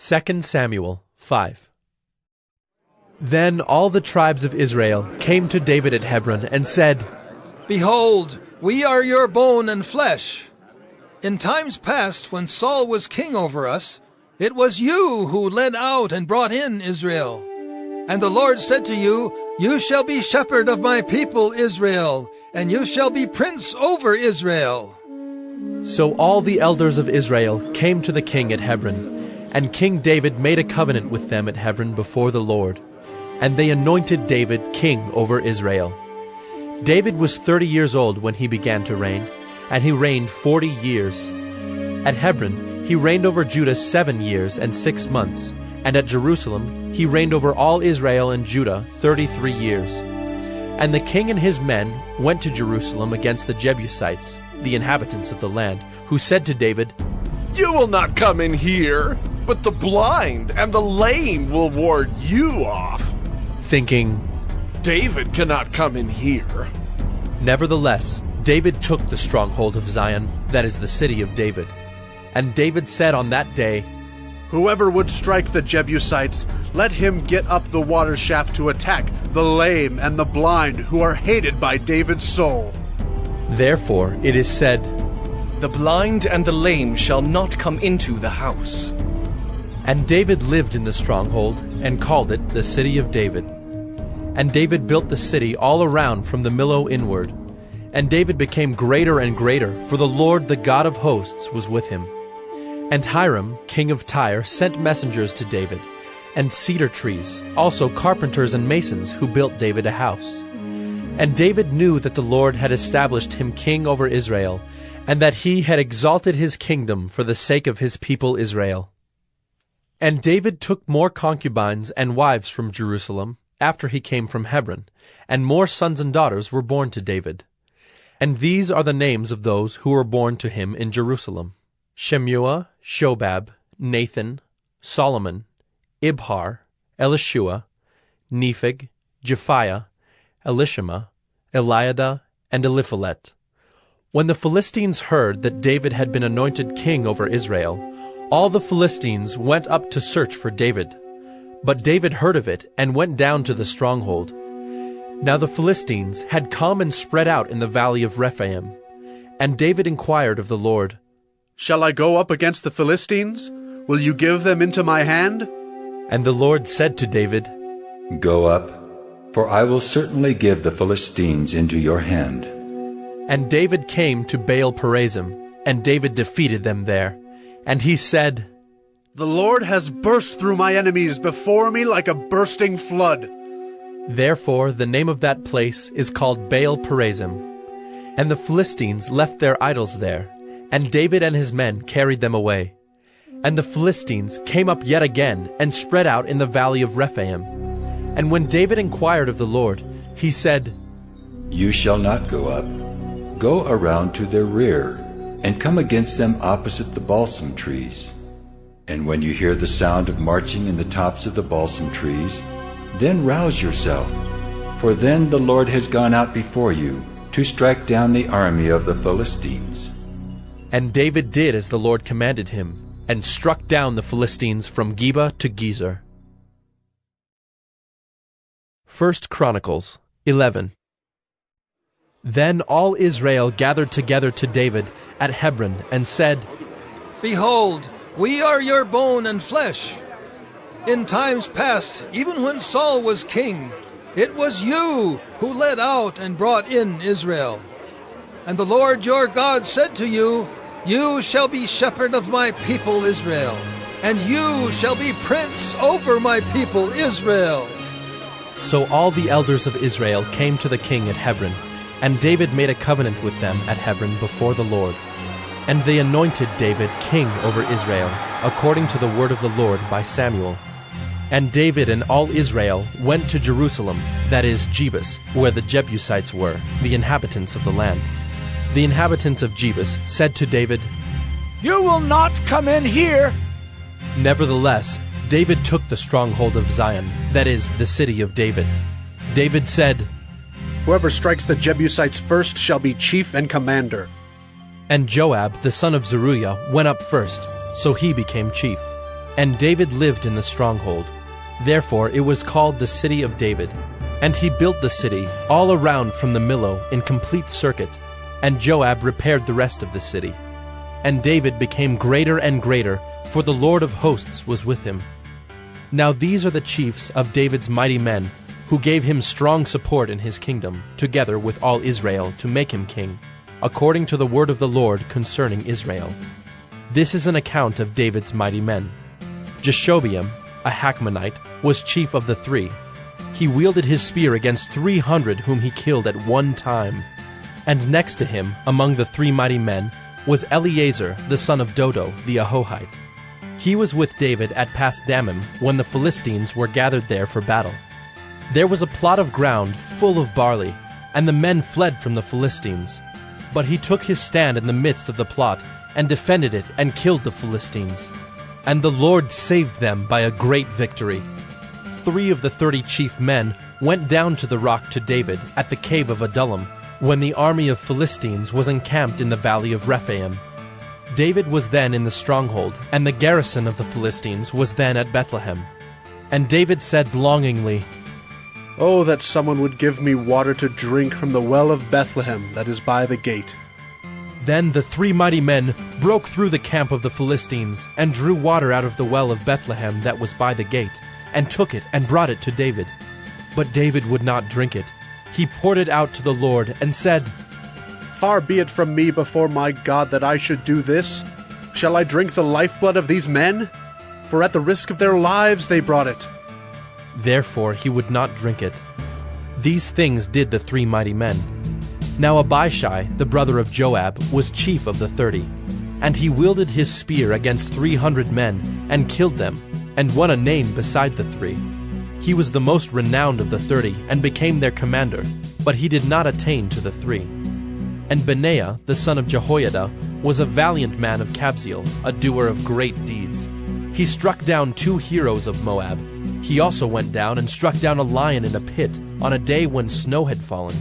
2 Samuel 5. Then all the tribes of Israel came to David at Hebron and said, Behold, we are your bone and flesh. In times past, when Saul was king over us, it was you who led out and brought in Israel. And the Lord said to you, You shall be shepherd of my people Israel, and you shall be prince over Israel. So all the elders of Israel came to the king at Hebron, and King David made a covenant with them at Hebron before the Lord. And they anointed David king over Israel. David was 30 years old when he began to reign, and he reigned 40 years. At Hebron he reigned over Judah 7 years and 6 months, and at Jerusalem he reigned over all Israel and Judah 33 years. And the king and his men went to Jerusalem against the Jebusites, the inhabitants of the land, who said to David, You will not come in here, but the blind and the lame will ward you off. Thinking, David cannot come in here. Nevertheless, David took the stronghold of Zion, that is the city of David. And David said on that day, Whoever would strike the Jebusites, let him get up the water shaft to attack the lame and the blind who are hated by David's soul. Therefore it is said, The blind and the lame shall not come into the house. And David lived in the stronghold, and called it the city of David. And David built the city all around from the Millo inward. And David became greater and greater, for the Lord the God of hosts was with him. And Hiram, king of Tyre, sent messengers to David, and cedar trees, also carpenters and masons, who built David a house. And David knew that the Lord had established him king over Israel, and that he had exalted his kingdom for the sake of his people Israel. And David took more concubines and wives from Jerusalem, after he came from Hebron, and more sons and daughters were born to David. And these are the names of those who were born to him in Jerusalem: Shemua, Shobab, Nathan, Solomon, Ibhar, Elishua, Nepheg, Japhiah, Elishama, Eliada, and Eliphalet. When the Philistines heard that David had been anointed king over Israel, all the Philistines went up to search for David. But David heard of it and went down to the stronghold. Now the Philistines had come and spread out in the valley of Rephaim. And David inquired of the Lord, Shall I go up against the Philistines? Will you give them into my hand? And the Lord said to David, Go up, for I will certainly give the Philistines into your hand. And David came to Baal-perazim, and David defeated them there. And he said, The Lord has burst through my enemies before me like a bursting flood. Therefore the name of that place is called Baal-perazim. And the Philistines left their idols there, and David and his men carried them away. And the Philistines came up yet again and spread out in the valley of Rephaim. And when David inquired of the Lord, he said, You shall not go up. Go around to their rear, and come against them opposite the balsam trees. And when you hear the sound of marching in the tops of the balsam trees, then rouse yourself, for then the Lord has gone out before you to strike down the army of the Philistines. And David did as the Lord commanded him, and struck down the Philistines from Geba to Gezer. 1 Chronicles 11. Then all Israel gathered together to David at Hebron and said, Behold, we are your bone and flesh. In times past, even when Saul was king, it was you who led out and brought in Israel. And the Lord your God said to you, You shall be shepherd of my people Israel, and you shall be prince over my people Israel. So all the elders of Israel came to the king at Hebron, and David made a covenant with them at Hebron before the Lord. And they anointed David king over Israel, according to the word of the Lord by Samuel. And David and all Israel went to Jerusalem, that is Jebus, where the Jebusites were, the inhabitants of the land. The inhabitants of Jebus said to David, You will not come in here. Nevertheless, David took the stronghold of Zion, that is, the city of David. David said, Whoever strikes the Jebusites first shall be chief and commander. And Joab, the son of Zeruiah, went up first, so he became chief. And David lived in the stronghold. Therefore it was called the City of David. And he built the city all around from the Millo in complete circuit, and Joab repaired the rest of the city. And David became greater and greater, for the Lord of hosts was with him. Now these are the chiefs of David's mighty men, who gave him strong support in his kingdom, together with all Israel, to make him king, according to the word of the Lord concerning Israel. This is an account of David's mighty men. Jeshobeam, a Hachmonite, was chief of the 3. He wielded his spear against 300 whom he killed at one time. And next to him, among the 3 mighty men, was Eleazar, the son of Dodo, the Ahohite. He was with David at Pas-dammim when the Philistines were gathered there for battle. There was a plot of ground full of barley, and the men fled from the Philistines. But he took his stand in the midst of the plot, and defended it, and killed the Philistines. And the Lord saved them by a great victory. 3 of the 30 chief men went down to the rock to David at the cave of Adullam, when the army of Philistines was encamped in the valley of Rephaim. David was then in the stronghold, and the garrison of the Philistines was then at Bethlehem. And David said longingly, "Oh, that someone would give me water to drink from the well of Bethlehem that is by the gate." Then the 3 mighty men broke through the camp of the Philistines, and drew water out of the well of Bethlehem that was by the gate, and took it and brought it to David. But David would not drink it. He poured it out to the Lord, and said, "Far be it from me before my God that I should do this. Shall I drink the lifeblood of these men? For at the risk of their lives they brought it." Therefore he would not drink it. These things did the 3 mighty men. Now Abishai, the brother of Joab, was chief of the 30, and he wielded his spear against 300 men, and killed them, and won a name beside the 3. He was the most renowned of the 30, and became their commander, but he did not attain to the 3. And Benaiah, the son of Jehoiada, was a valiant man of Kabzeel, a doer of great deeds. He struck down 2 heroes of Moab. He also went down and struck down a lion in a pit on a day when snow had fallen.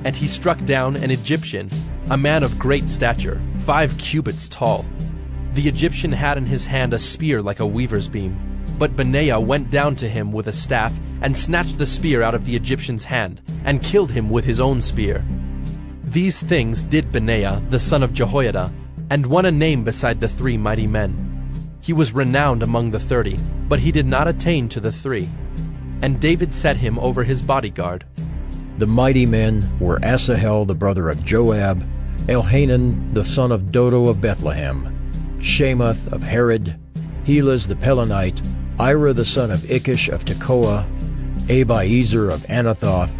And he struck down an Egyptian, a man of great stature, 5 cubits tall. The Egyptian had in his hand a spear like a weaver's beam. But Benaiah went down to him with a staff, and snatched the spear out of the Egyptian's hand, and killed him with his own spear. These things did Benaiah, the son of Jehoiada, and won a name beside the 3 mighty men. He was renowned among the 30, but he did not attain to the 3. And David set him over his bodyguard. The mighty men were Asahel the brother of Joab, Elhanan the son of Dodo of Bethlehem, Shemoth of Herod, Helaz the Pelonite, Ira the son of Ikish of Tekoa, Abiezer of Anathoth,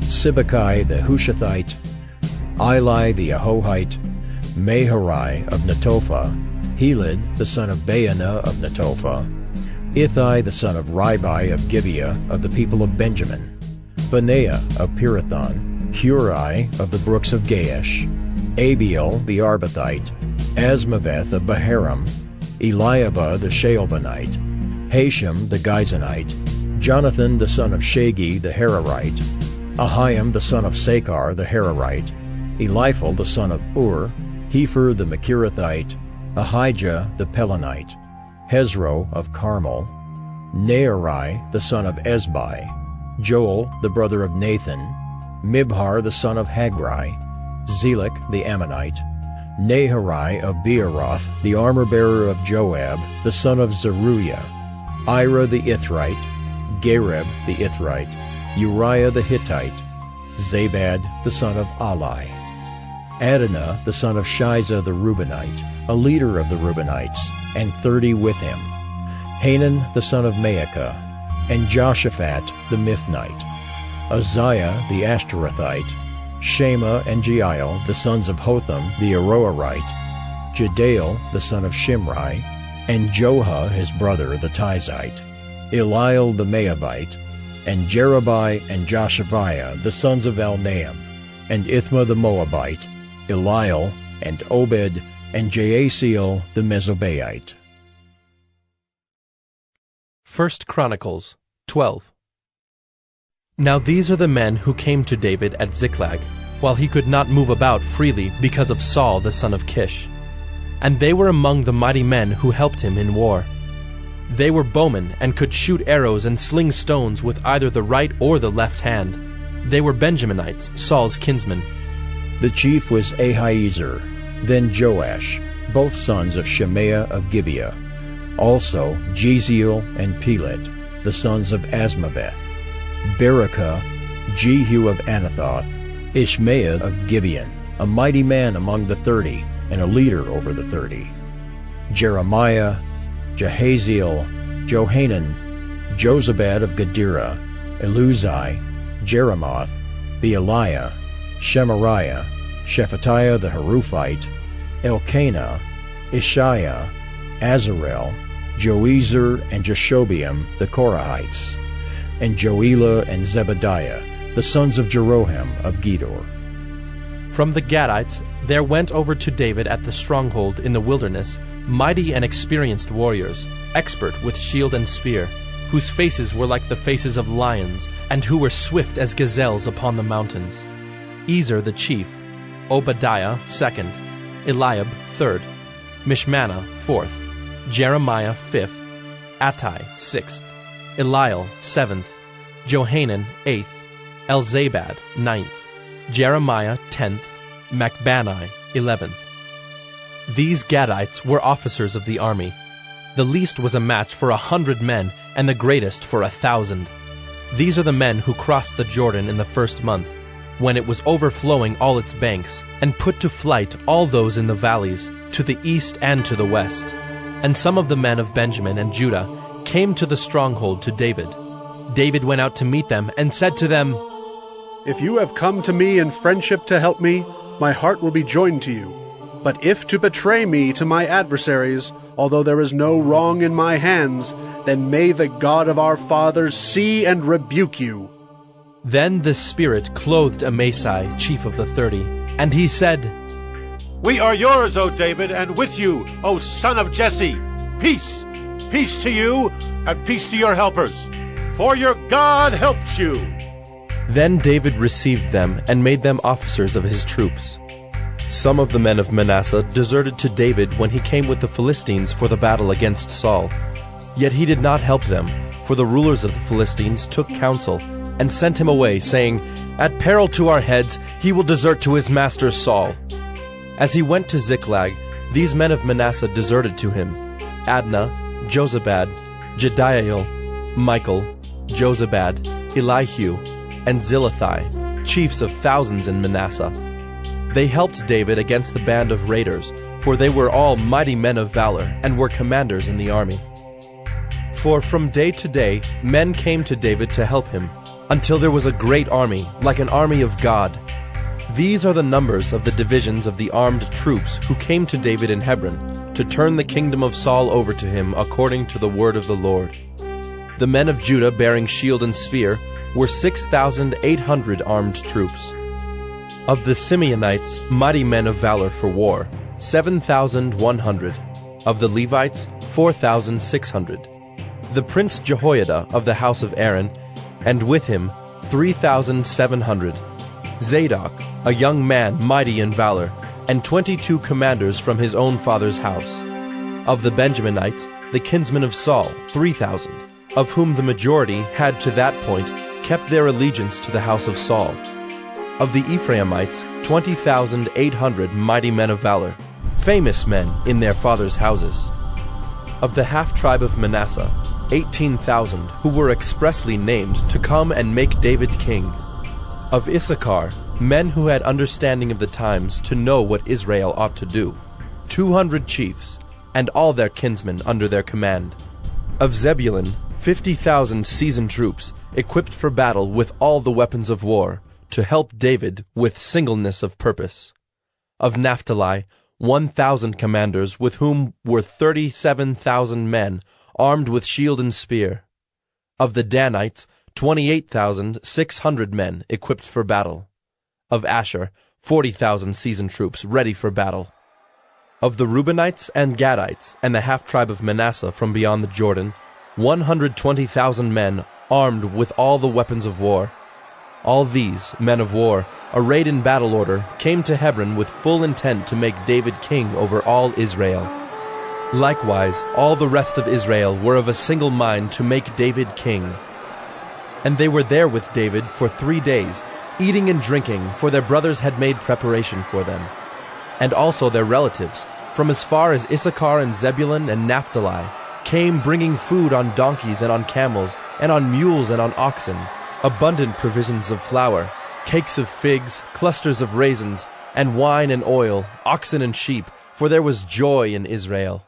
Sibbecai the Hushathite, Eli the Ahohite, Maharai of Netophah, Helid the son of Baanah of Netophah, Ithai the son of Ribai of Gibeah of the people of Benjamin, Benaiah of Pirathon, Hurai of the brooks of Gaash, Abiel the Arbathite, Asmaveth of Baharam, Eliabah the Shaalbonite, Hashem the Gizonite, Jonathan the son of Shagi the Hararite, Ahiam the son of Sakar the Hararite, Eliphal the son of Ur, Hefer the Machirathite, Ahijah the Pelonite, Hezro of Carmel, Nearai the son of Ezbai, Joel the brother of Nathan, Mibhar the son of Hagri, Zelek the Ammonite, Naharai of Beeroth, the armor-bearer of Joab, the son of Zeruiah, Ira the Ithrite, Gareb the Ithrite, Uriah the Hittite, Zabad the son of Ali, Adonah the son of Shiza the Reubenite, a leader of the Reubenites, and 30 with him, Hanan the son of Maacah, and Joshaphat the Mithnite, Uzziah the Ashtarothite, Shema and Jeiel the sons of Hotham the Aroerite, Jediael the son of Shimri, and Joha his brother the Tizite, Eliel the Maavite, and Jerubai and Joshaviah the sons of Elnaam, and Ithma the Moabite, Eliel, and Obed, and Jaasiel the Mezobaite. 1 Chronicles 12. Now these are the men who came to David at Ziklag, while he could not move about freely because of Saul the son of Kish. And they were among the mighty men who helped him in war. They were bowmen and could shoot arrows and sling stones with either the right or the left hand. They were Benjaminites, Saul's kinsmen. The chief was Ahiezer, then Joash, both sons of Shemaiah of Gibeah. Also Jeziel and Pelet, the sons of Asmaveth. Berekah, Jehu of Anathoth, Ishmael of Gibeon, a mighty man among the 30, and a leader over the 30. Jeremiah, Jahaziel, Johanan, Jozabad of Gedera, Eluzai, Jeremoth, Bealiah, Shemariah, Shephatiah the Haruphite, Elkanah, Ishiah, Azarel, Joezer and Jashobeam the Korahites, and Joelah and Zebadiah, the sons of Jeroham of Gedor. From the Gadites there went over to David at the stronghold in the wilderness mighty and experienced warriors, expert with shield and spear, whose faces were like the faces of lions, and who were swift as gazelles upon the mountains. Ezer the chief, Obadiah second, Eliab third, Mishmannah fourth, Jeremiah fifth, Attai sixth, Eliel seventh, Johanan eighth, Elzabad ninth, Jeremiah 10th, Macbanai 11th. These Gadites were officers of the army. The least was a match for 100 men, and the greatest for 1,000. These are the men who crossed the Jordan in the first month, when it was overflowing all its banks, and put to flight all those in the valleys, to the east and to the west. And some of the men of Benjamin and Judah came to the stronghold to David. David went out to meet them, and said to them, If you have come to me in friendship to help me, my heart will be joined to you. But if to betray me to my adversaries, although there is no wrong in my hands, then may the God of our fathers see and rebuke you. Then the Spirit clothed Amasai, chief of the 30, and he said, We are yours, O David, and with you, O son of Jesse. Peace, peace to you, and peace to your helpers, for your God helps you. Then David received them and made them officers of his troops. Some of the men of Manasseh deserted to David when he came with the Philistines for the battle against Saul. Yet he did not help them, for the rulers of the Philistines took counsel and sent him away, saying, At peril to our heads he will desert to his master Saul. As he went to Ziklag, these men of Manasseh deserted to him: Adnah, Jozabad, Jediael, Michael, Jozabad, Elihu, and Zillethai, chiefs of thousands in Manasseh. They helped David against the band of raiders, for they were all mighty men of valor, and were commanders in the army. For from day to day men came to David to help him, until there was a great army, like an army of God. These are the numbers of the divisions of the armed troops who came to David in Hebron, to turn the kingdom of Saul over to him according to the word of the Lord. The men of Judah bearing shield and spear were 6,800 armed troops. Of the Simeonites, mighty men of valor for war, 7,100. Of the Levites, 4,600. The prince Jehoiada of the house of Aaron, and with him 3,700. Zadok, a young man mighty in valor, and 22 commanders from his own father's house. Of the Benjaminites, the kinsmen of Saul, 3,000, of whom the majority had to that point kept their allegiance to the house of Saul. Of the Ephraimites, 20,800 mighty men of valor, famous men in their fathers' houses. Of the half-tribe of Manasseh, 18,000 who were expressly named to come and make David king. Of Issachar, men who had understanding of the times to know what Israel ought to do, 200 chiefs, and all their kinsmen under their command. Of Zebulun, 50,000 seasoned troops, equipped for battle with all the weapons of war, to help David with singleness of purpose. Of Naphtali, 1,000 commanders, with whom were 37,000 men, armed with shield and spear. Of the Danites, 28,600 men, equipped for battle. Of Asher, 40,000 seasoned troops, ready for battle. Of the Reubenites and Gadites, and the half-tribe of Manasseh from beyond the Jordan, 120,000 men, armed with all the weapons of war. All these, men of war, arrayed in battle order, came to Hebron with full intent to make David king over all Israel. Likewise, all the rest of Israel were of a single mind to make David king. And they were there with David for 3 days, eating and drinking, for their brothers had made preparation for them. And also their relatives, from as far as Issachar and Zebulun and Naphtali, came bringing food on donkeys and on camels, and on mules and on oxen, abundant provisions of flour, cakes of figs, clusters of raisins, and wine and oil, oxen and sheep, for there was joy in Israel.